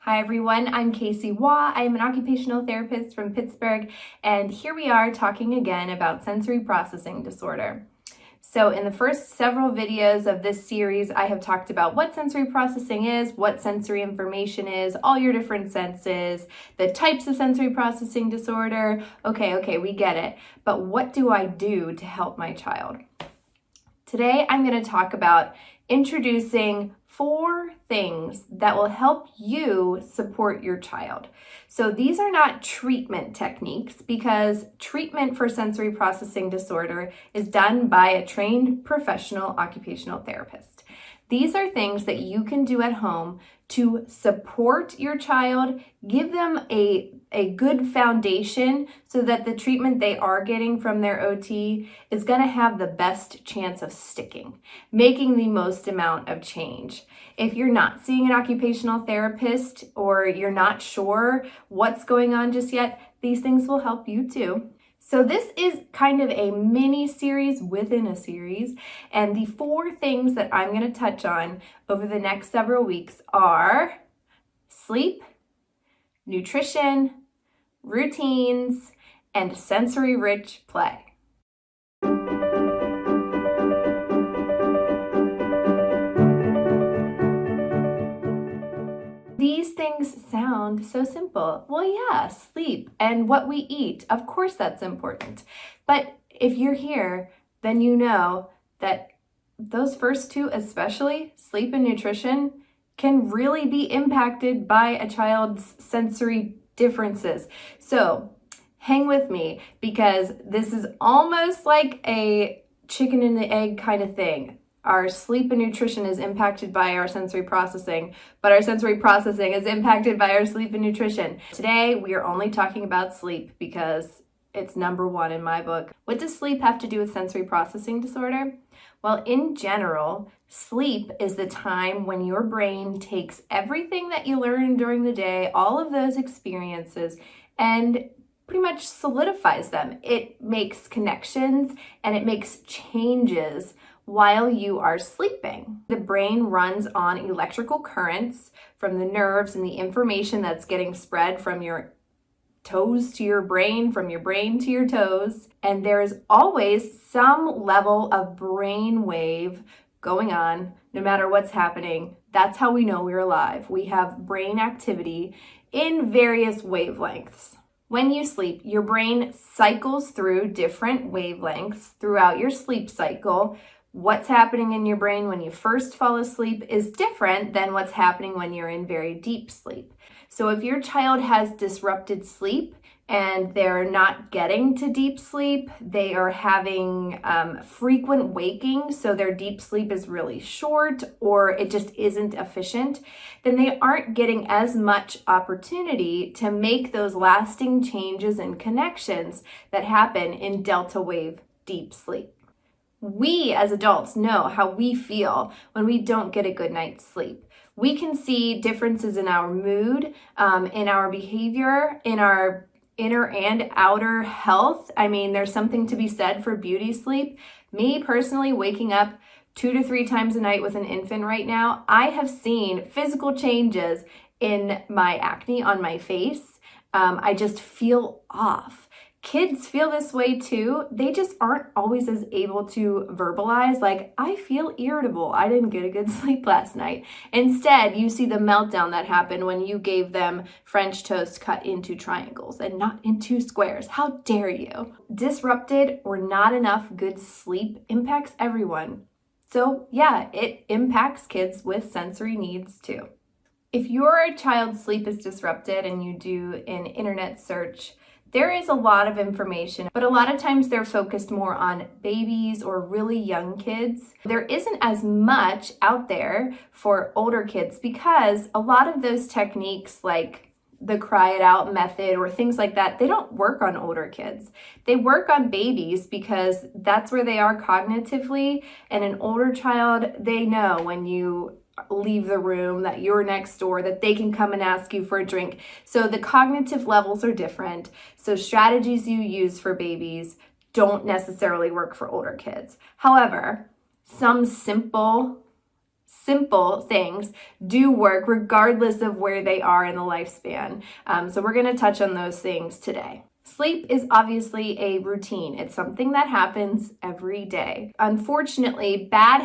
Hi everyone, I'm Casey Waugh. I'm an occupational therapist from Pittsburgh, and here we are talking again about sensory processing disorder. So in the first several videos of this series, I have talked about what sensory processing is, what sensory information is, all your different senses, the types of sensory processing disorder. Okay, we get it. But what do I do to help my child? Today, I'm going to talk about introducing 4 things that will help you support your child. So these are not treatment techniques because treatment for sensory processing disorder is done by a trained professional occupational therapist. These are things that you can do at home to support your child, give them a good foundation so that the treatment they are getting from their OT is going to have the best chance of sticking, making the most amount of change. If you're not seeing an occupational therapist or you're not sure what's going on just yet, these things will help you too. So this is kind of a mini series within a series, and the 4 things that I'm going to touch on over the next several weeks are sleep, nutrition, routines, and sensory-rich play. These things sound so simple. Well, yeah, sleep and what we eat, of course that's important. But if you're here, then you know that those first 2, especially sleep and nutrition, can really be impacted by a child's sensory differences. So hang with me because this is almost like a chicken and the egg kind of thing. Our sleep and nutrition is impacted by our sensory processing, but our sensory processing is impacted by our sleep and nutrition. Today, we are only talking about sleep because it's number 1 in my book. What does sleep have to do with sensory processing disorder? Well, in general, sleep is the time when your brain takes everything that you learned during the day, all of those experiences, and pretty much solidifies them. It makes connections and it makes changes while you are sleeping. The brain runs on electrical currents from the nerves and the information that's getting spread from your toes to your brain, from your brain to your toes. And there is always some level of brain wave going on, no matter what's happening. That's how we know we're alive. We have brain activity in various wavelengths. When you sleep, your brain cycles through different wavelengths throughout your sleep cycle. What's happening in your brain when you first fall asleep is different than what's happening when you're in very deep sleep. So if your child has disrupted sleep and they're not getting to deep sleep, they are having frequent waking, so their deep sleep is really short or it just isn't efficient, then they aren't getting as much opportunity to make those lasting changes and connections that happen in delta wave deep sleep. We as adults know how we feel when we don't get a good night's sleep. We can see differences in our mood, in our behavior, in our inner and outer health. I mean, there's something to be said for beauty sleep. Me personally, waking up 2 to 3 times a night with an infant right now, I have seen physical changes in my acne on my face. I just feel off. Kids feel this way too. They just aren't always as able to verbalize, like, I feel irritable. I didn't get a good sleep last night. Instead, you see the meltdown that happened when you gave them French toast cut into triangles and not into squares. How dare you? Disrupted or not enough good sleep impacts everyone. So yeah, it impacts kids with sensory needs too. If your child's sleep is disrupted and you do an internet search, there is a lot of information, but a lot of times they're focused more on babies or really young kids. There isn't as much out there for older kids because a lot of those techniques like the cry it out method or things like that, they don't work on older kids. They work on babies because that's where they are cognitively, and an older child, they know when you leave the room, that you're next door, that they can come and ask you for a drink. So the cognitive levels are different. So strategies you use for babies don't necessarily work for older kids. However, some simple simple things do work regardless of where they are in the lifespan. So we're going to touch on those things today. Sleep is obviously a routine. It's something that happens every day. Unfortunately, bad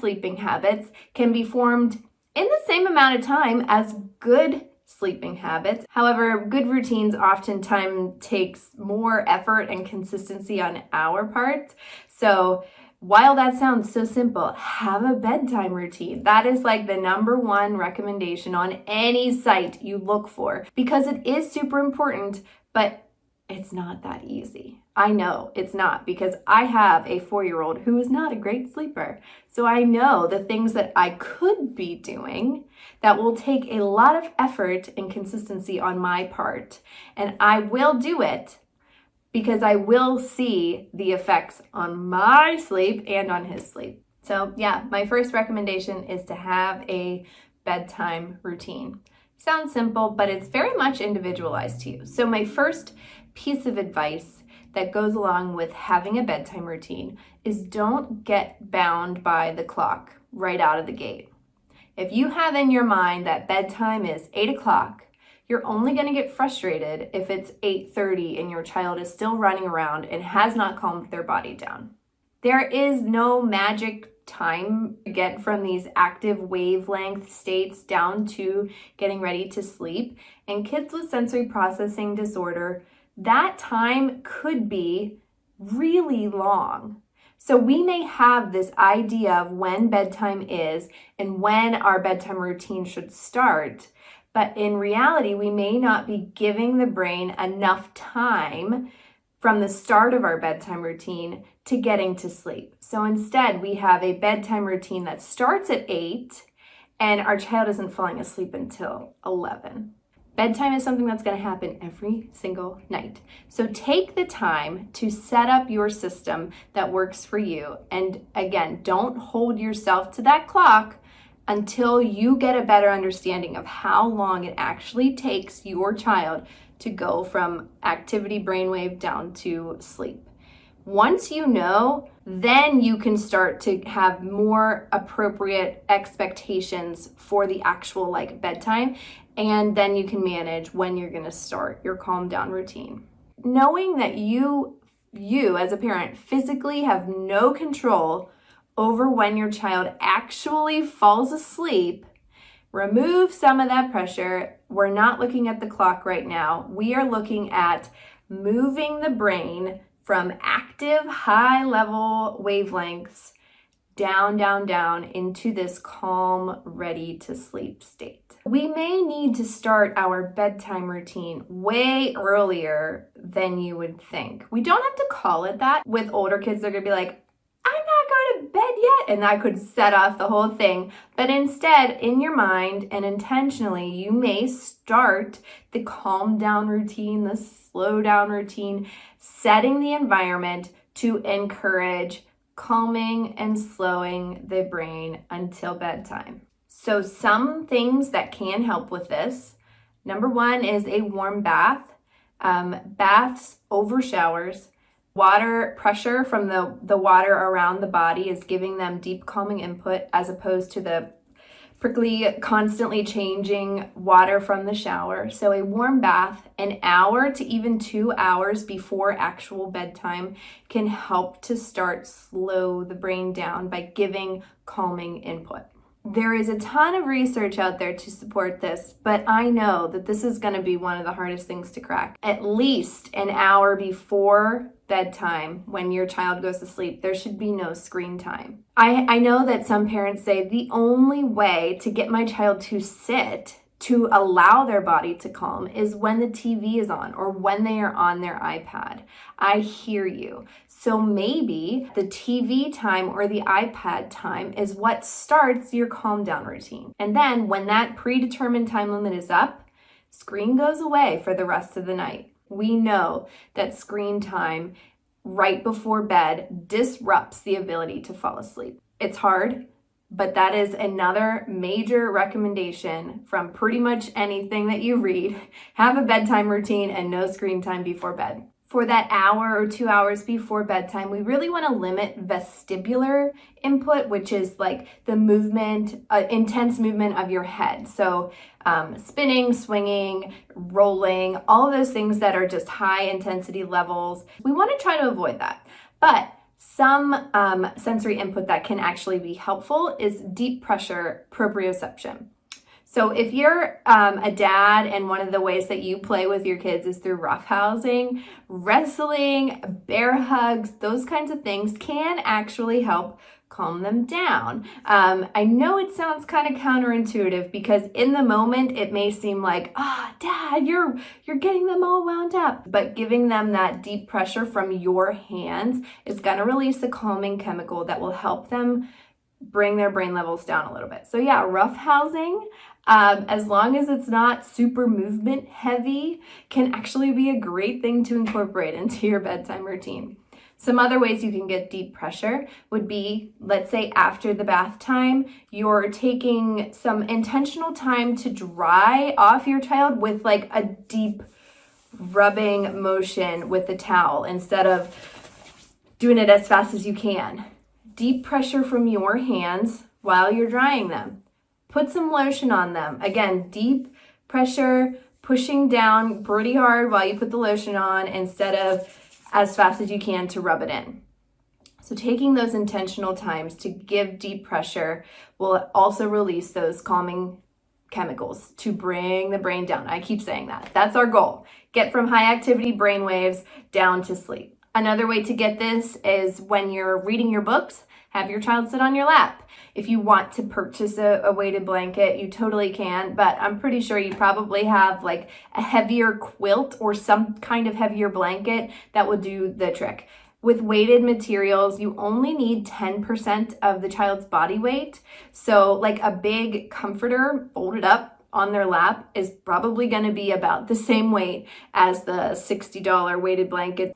sleeping habits can be formed in the same amount of time as good sleeping habits. However, good routines oftentimes takes more effort and consistency on our part. So while that sounds so simple, have a bedtime routine. That is like the number one recommendation on any site you look for because it is super important, but it's not that easy. I know it's not because I have a 4-year-old who is not a great sleeper. So I know the things that I could be doing that will take a lot of effort and consistency on my part. And I will do it because I will see the effects on my sleep and on his sleep. So yeah, my first recommendation is to have a bedtime routine. Sounds simple, but it's very much individualized to you. So my first piece of advice that goes along with having a bedtime routine is don't get bound by the clock right out of the gate. If you have in your mind that bedtime is 8 o'clock, you're only going to get frustrated if it's 8:30 and your child is still running around and has not calmed their body down. There is no magic time to get from these active wavelength states down to getting ready to sleep. And kids with sensory processing disorder, that time could be really long. So we may have this idea of when bedtime is and when our bedtime routine should start, but in reality, we may not be giving the brain enough time from the start of our bedtime routine to getting to sleep. So instead, we have a bedtime routine that starts at 8 and our child isn't falling asleep until 11. Bedtime is something that's going to happen every single night. So take the time to set up your system that works for you. And again, don't hold yourself to that clock until you get a better understanding of how long it actually takes your child to go from activity brainwave down to sleep. Once you know, then you can start to have more appropriate expectations for the actual bedtime, and then you can manage when you're going to start your calm down routine. Knowing that you as a parent physically have no control over when your child actually falls asleep, remove some of that pressure. We're not looking at the clock right now. We are looking at moving the brain from active high level wavelengths down into this calm, ready to sleep state. We may need to start our bedtime routine way earlier than you would think. We don't have to call it that. With older kids, they're gonna be like, I'm not going to bed yet, and that could set off the whole thing. But instead, in your mind and intentionally, you may start the calm down routine, the slow down routine, setting the environment to encourage calming and slowing the brain until bedtime. So some things that can help with this, number one is a warm bath. Baths over showers. Water pressure from the water around the body is giving them deep calming input as opposed to the prickly, constantly changing water from the shower. So a warm bath, an hour to even 2 hours before actual bedtime, can help to start slow the brain down by giving calming input. There is a ton of research out there to support this, but I know that this is going to be one of the hardest things to crack. At least an hour before bedtime, when your child goes to sleep, there should be no screen time. I know that some parents say the only way to get my child to sit, to allow their body to calm, is when the TV is on or when they are on their iPad. I hear you. So maybe the TV time or the iPad time is what starts your calm down routine. And then when that predetermined time limit is up, screen goes away for the rest of the night. We know that screen time right before bed disrupts the ability to fall asleep. It's hard, but that is another major recommendation from pretty much anything that you read. Have a bedtime routine and no screen time before bed. for that hour or 2 hours before bedtime, we really want to limit vestibular input, which is like the movement, intense movement of your head. So spinning, swinging, rolling, all of those things that are just high intensity levels. We want to try to avoid that. But some sensory input that can actually be helpful is deep pressure proprioception. So if you're a dad and one of the ways that you play with your kids is through roughhousing, wrestling, bear hugs, those kinds of things can actually help calm them down. I know it sounds kind of counterintuitive because in the moment it may seem like, Dad, you're getting them all wound up. But giving them that deep pressure from your hands is going to release a calming chemical that will help them bring their brain levels down a little bit. So yeah, roughhousing, as long as it's not super movement heavy, can actually be a great thing to incorporate into your bedtime routine. Some other ways you can get deep pressure would be, let's say after the bath time, you're taking some intentional time to dry off your child with like a deep rubbing motion with the towel instead of doing it as fast as you can. Deep pressure from your hands while you're drying them. Put some lotion on them. Again, deep pressure, pushing down pretty hard while you put the lotion on instead of as fast as you can to rub it in. So taking those intentional times to give deep pressure will also release those calming chemicals to bring the brain down. I keep saying that. That's our goal. Get from high activity brain waves down to sleep. Another way to get this is when you're reading your books, have your child sit on your lap. If you want to purchase a weighted blanket, you totally can, but I'm pretty sure you probably have like a heavier quilt or some kind of heavier blanket that will do the trick. With weighted materials, you only need 10% of the child's body weight. So like a big comforter folded up on their lap is probably going to be about the same weight as the $60 weighted blanket.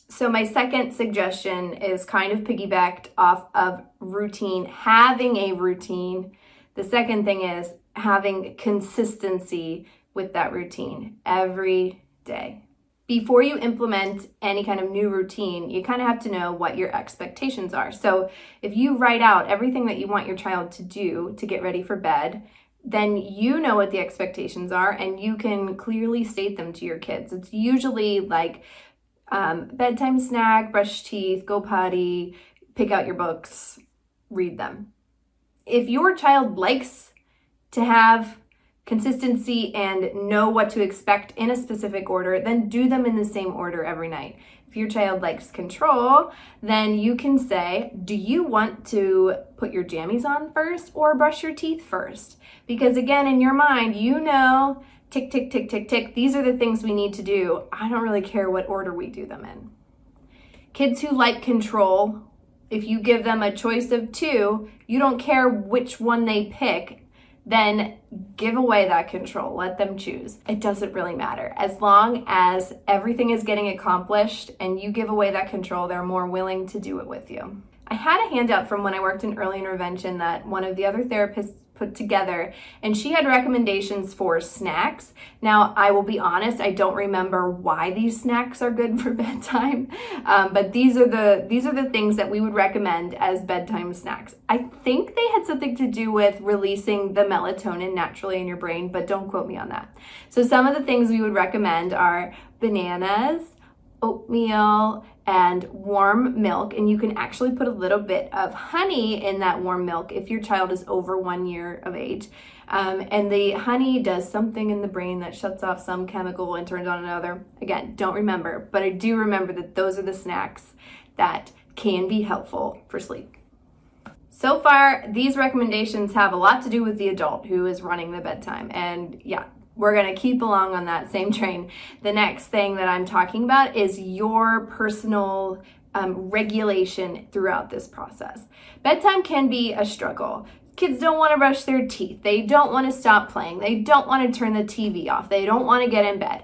So my second suggestion is kind of piggybacked off of routine, having a routine. The second thing is having consistency with that routine every day. Before you implement any kind of new routine, you kind of have to know what your expectations are. So if you write out everything that you want your child to do to get ready for bed, then you know what the expectations are and you can clearly state them to your kids. It's usually like bedtime snack, brush teeth, go potty, pick out your books, read them. If your child likes to have consistency and know what to expect in a specific order, then do them in the same order every night. If your child likes control, then you can say, do you want to put your jammies on first or brush your teeth first? Because again, in your mind, you know, tick, tick, tick, tick, tick. These are the things we need to do. I don't really care what order we do them in. Kids who like control, if you give them a choice of two, you don't care which one they pick, then give away that control. Let them choose. It doesn't really matter. As long as everything is getting accomplished and you give away that control, they're more willing to do it with you. I had a handout from when I worked in early intervention that one of the other therapists put together, and she had recommendations for snacks. Now, I will be honest, I don't remember why these snacks are good for bedtime, but these are the things that we would recommend as bedtime snacks. I think they had something to do with releasing the melatonin naturally in your brain, but don't quote me on that. So some of the things we would recommend are bananas, oatmeal, and warm milk, and you can actually put a little bit of honey in that warm milk if your child is over 1 year of age. And the honey does something in the brain that shuts off some chemical and turns on another. Again, don't remember, but I do remember that those are the snacks that can be helpful for sleep. So far, these recommendations have a lot to do with the adult who is running the bedtime, and yeah, we're going to keep along on that same train. The next thing that I'm talking about is your personal regulation throughout this process. Bedtime can be a struggle. Kids don't want to brush their teeth. They don't want to stop playing. They don't want to turn the TV off. They don't want to get in bed.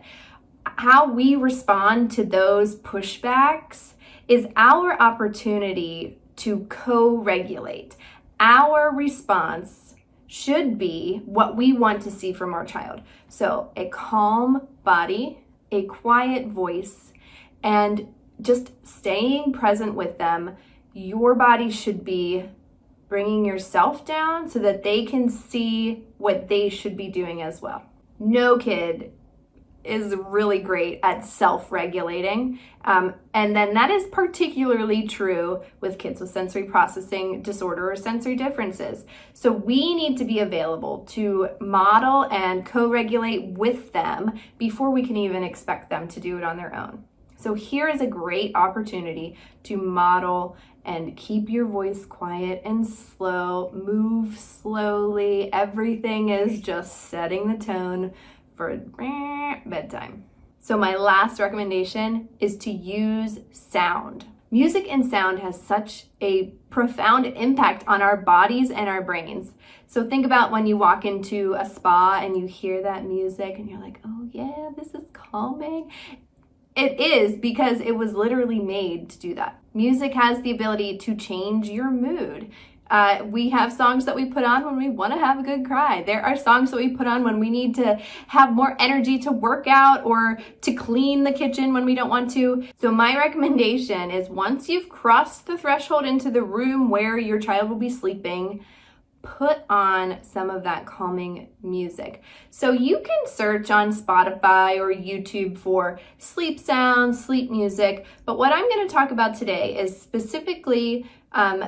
How we respond to those pushbacks is our opportunity to co-regulate. Our response should be what we want to see from our child. So a calm body, a quiet voice, and just staying present with them. Your body should be bringing yourself down so that they can see what they should be doing as well. No kid is really great at self-regulating. And then that is particularly true with kids with sensory processing disorder or sensory differences. So we need to be available to model and co-regulate with them before we can even expect them to do it on their own. So here is a great opportunity to model and keep your voice quiet and slow, move slowly. Everything is just setting the tone for bedtime. So my last recommendation is to use sound. Music and sound has such a profound impact on our bodies and our brains. So think about when you walk into a spa and you hear that music and you're like, oh yeah, this is calming. It is, because it was literally made to do that. Music has the ability to change your mood. We have songs that we put on when we want to have a good cry. There are songs that we put on when we need to have more energy to work out or to clean the kitchen when we don't want to. So my recommendation is, once you've crossed the threshold into the room where your child will be sleeping, put on some of that calming music. So you can search on Spotify or YouTube for sleep sounds, sleep music, but what I'm going to talk about today is specifically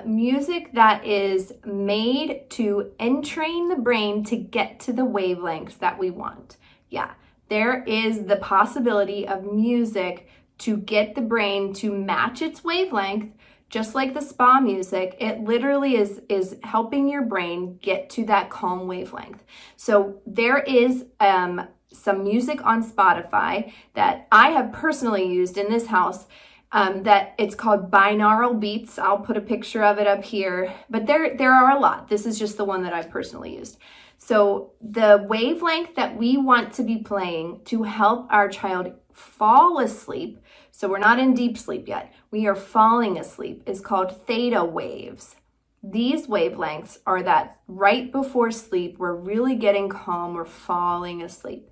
music that is made to entrain the brain to get to the wavelengths that we want. Yeah, there is the possibility of music to get the brain to match its wavelength. Just like the spa music, it literally is helping your brain get to that calm wavelength. So there is some music on Spotify that I have personally used in this house, that it's called binaural beats. I'll put a picture of it up here, but there are a lot. This is just the one that I've personally used. So the wavelength that we want to be playing to help our child fall asleep, so we're not in deep sleep yet, we are falling asleep, is called theta waves. These wavelengths are that right before sleep, we're really getting calm, we're falling asleep.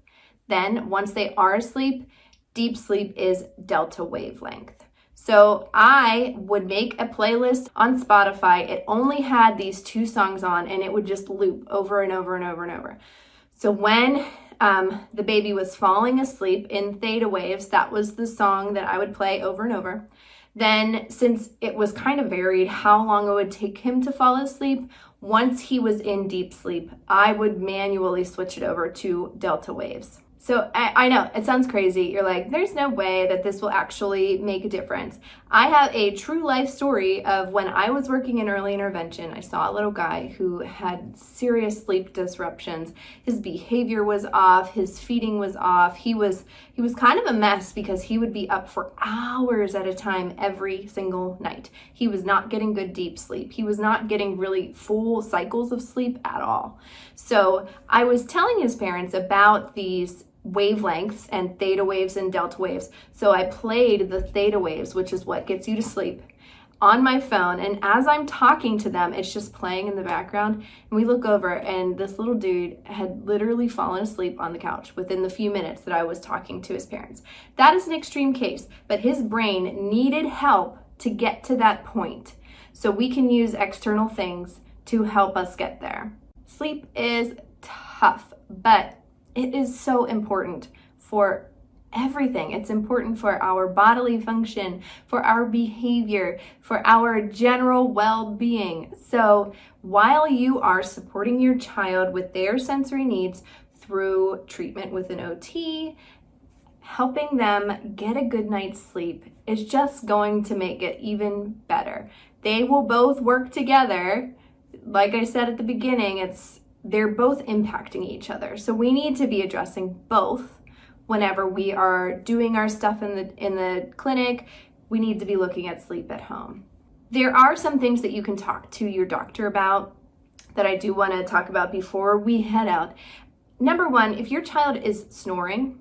Then once they are asleep, deep sleep is delta wavelength. So I would make a playlist on Spotify. It only had these two songs on, and it would just loop over and over and over and over. So when the baby was falling asleep in theta waves, that was the song that I would play over and over. Then, since it was kind of varied how long it would take him to fall asleep, once he was in deep sleep, I would manually switch it over to delta waves. So I know it sounds crazy. You're like, there's no way that this will actually make a difference. I have a true life story of when I was working in early intervention. I saw a little guy who had serious sleep disruptions. His behavior was off. His feeding was off. He was kind of a mess because he would be up for hours at a time every single night. He was not getting good deep sleep. He was not getting really full cycles of sleep at all. So I was telling his parents about these wavelengths and theta waves and delta waves. So I played the theta waves, which is what gets you to sleep, on my phone. And as I'm talking to them, it's just playing in the background. And we look over, and this little dude had literally fallen asleep on the couch within the few minutes that I was talking to his parents. That is an extreme case, but his brain needed help to get to that point. So we can use external things to help us get there. Sleep is tough, but it is so important for everything. It's important for our bodily function, for our behavior, for our general well-being. So while you are supporting your child with their sensory needs through treatment with an OT, helping them get a good night's sleep is just going to make it even better. They will both work together. Like I said at the beginning, they're both impacting each other. So we need to be addressing both whenever we are doing our stuff in the clinic. We need to be looking at sleep at home. There are some things that you can talk to your doctor about that I do want to talk about before we head out. Number one, if your child is snoring,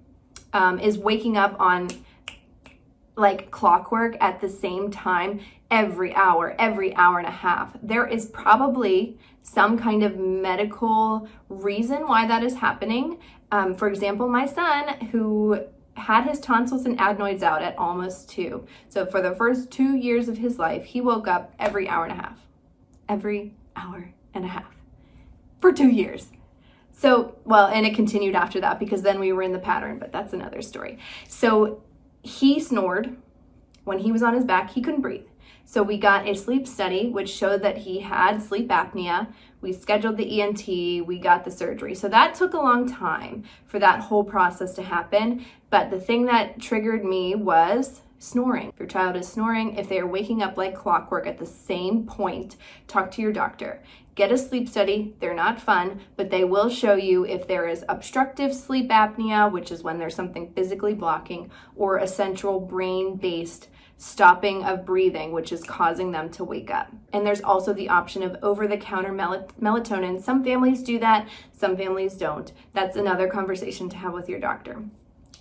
is waking up on like clockwork at the same time every hour and a half, there is probably some kind of medical reason why that is happening. For example, my son, who had his tonsils and adenoids out at almost 2. So for the first 2 years of his life, he woke up every hour and a half. Every hour and a half. For 2 years. So, well, and it continued after that because then we were in the pattern, but that's another story. So he snored. When he was on his back, he couldn't breathe. So we got a sleep study, which showed that he had sleep apnea. We scheduled the ENT, we got the surgery. So that took a long time for that whole process to happen. But the thing that triggered me was snoring. If your child is snoring, if they are waking up like clockwork at the same point, talk to your doctor. Get a sleep study. They're not fun, but they will show you if there is obstructive sleep apnea, which is when there's something physically blocking, or a central brain-based stopping of breathing, which is causing them to wake up. And there's also the option of over-the-counter melatonin. Some families do that, some families don't. That's another conversation to have with your doctor.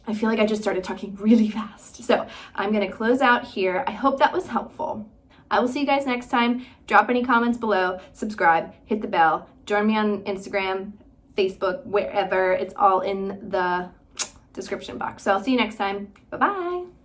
I feel like I just started talking really fast. So I'm gonna close out here. I hope that was helpful. I will see you guys next time. Drop any comments below, subscribe, hit the bell, join me on Instagram, Facebook, wherever. It's all in the description box. So I'll see you next time. Bye-bye.